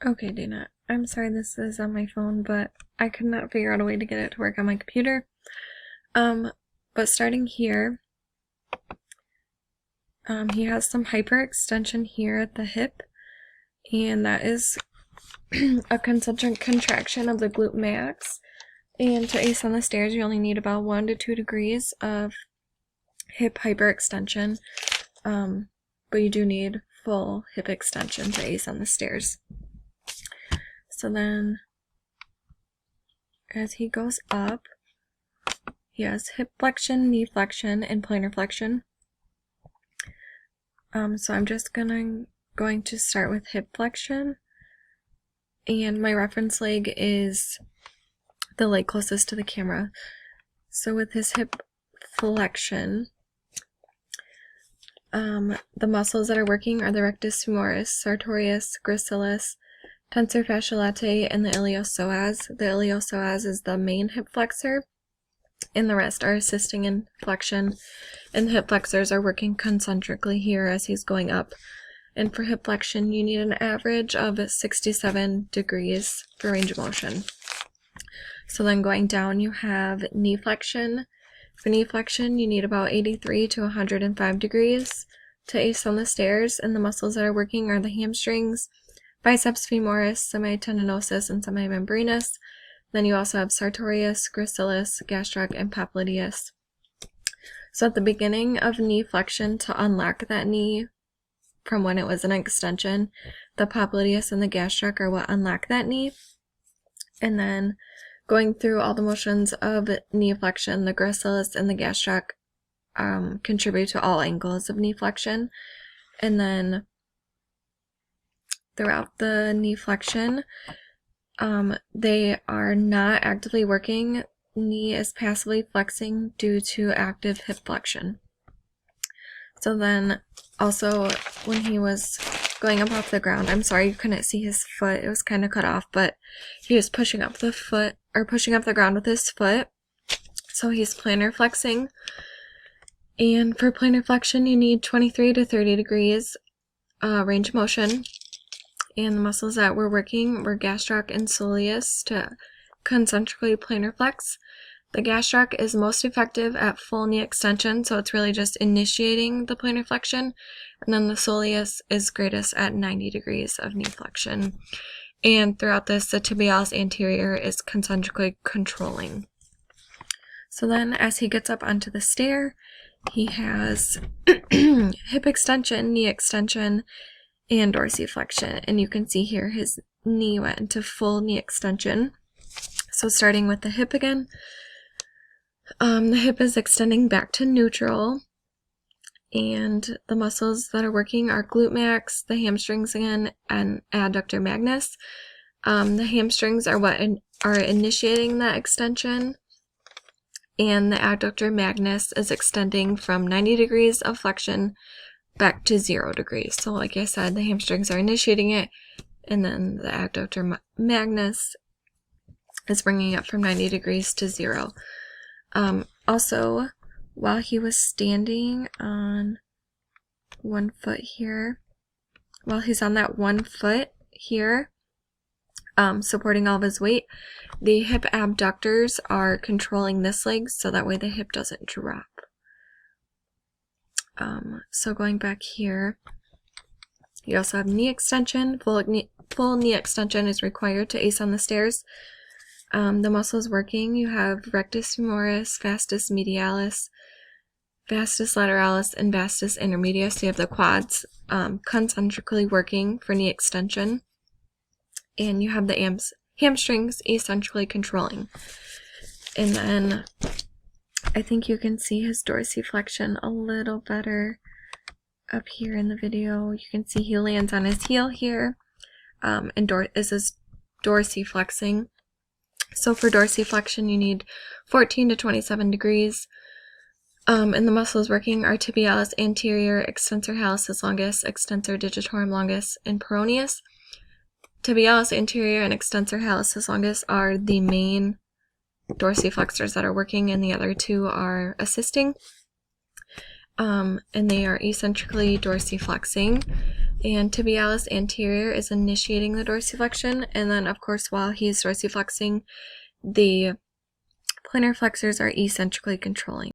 Okay, Dana, I'm sorry this is on my phone, but I could not figure out a way to get it to work on my computer. But starting here, he has some hyperextension here at the hip, and that is a concentric contraction of the glute max. And to ace on the stairs, you only need about 1 to 2 degrees of hip hyperextension, but you do need full hip extension to ace on the stairs. So then, as he goes up, he has hip flexion, knee flexion, and plantar flexion. So I'm just going to start with hip flexion, and my reference leg is the leg closest to the camera. So with his hip flexion, the muscles that are working are the rectus femoris, sartorius, gracilis, tensor fasciae latae, and the iliopsoas. The iliopsoas is the main hip flexor, and the rest are assisting in flexion, and the hip flexors are working concentrically here as he's going up. And for hip flexion, you need an average of 67 degrees for range of motion. So then going down, you have knee flexion. For knee flexion, you need about 83 to 105 degrees to ace on the stairs, and the muscles that are working are the hamstrings, biceps femoris, semitendinosus, and semimembranous. Then you also have sartorius, gracilis, gastroc, and popliteus. So at the beginning of knee flexion, to unlock that knee from when it was an extension, the popliteus and the gastroc are what unlock that knee. And then going through all the motions of knee flexion, the gracilis and the gastroc contribute to all angles of knee flexion. And then throughout the knee flexion, they are not actively working. Knee is passively flexing due to active hip flexion. So then also when he was going up off the ground, I'm sorry you couldn't see his foot, it was kind of cut off, but he was pushing up the ground with his foot. So he's plantar flexing. And for plantar flexion, you need 23 to 30 degrees range of motion. And the muscles that were working were gastroc and soleus to concentrically plantar flex. The gastroc is most effective at full knee extension, so it's really just initiating the plantar flexion. And then the soleus is greatest at 90 degrees of knee flexion. And throughout this, the tibialis anterior is concentrically controlling. So then as he gets up onto the stair, he has hip extension, knee extension, and dorsiflexion. And you can see here his knee went into full knee extension. So starting with the hip again, the hip is extending back to neutral, and the muscles that are working are glute max, the hamstrings again, and adductor magnus. The hamstrings are what are initiating that extension, and the adductor magnus is extending from 90 degrees of flexion back to 0 degrees. So like I said, the hamstrings are initiating it, and then the adductor magnus is bringing it from 90 degrees to 0. Also, while he was standing on one foot here, while he's on that one foot here, supporting all of his weight, the hip abductors are controlling this leg, so that way the hip doesn't drop. So going back here, you also have knee extension. Full knee extension is required to ace on the stairs. The muscles working, you have rectus femoris, vastus medialis, vastus lateralis, and vastus intermedius. So you have the quads concentrically working for knee extension. And you have the hamstrings eccentrically controlling. And then I think you can see his dorsiflexion a little better up here in the video. You can see he lands on his heel here, and is his dorsiflexing. So for dorsiflexion, you need 14 to 27 degrees. And the muscles working are tibialis anterior, extensor hallucis longus, extensor digitorum longus, and peroneus. Tibialis anterior and extensor hallucis longus are the main dorsiflexors that are working, and the other two are assisting. And they are eccentrically dorsiflexing. and tibialis anterior is initiating the dorsiflexion, and then of course while he's dorsiflexing, the plantar flexors are eccentrically controlling.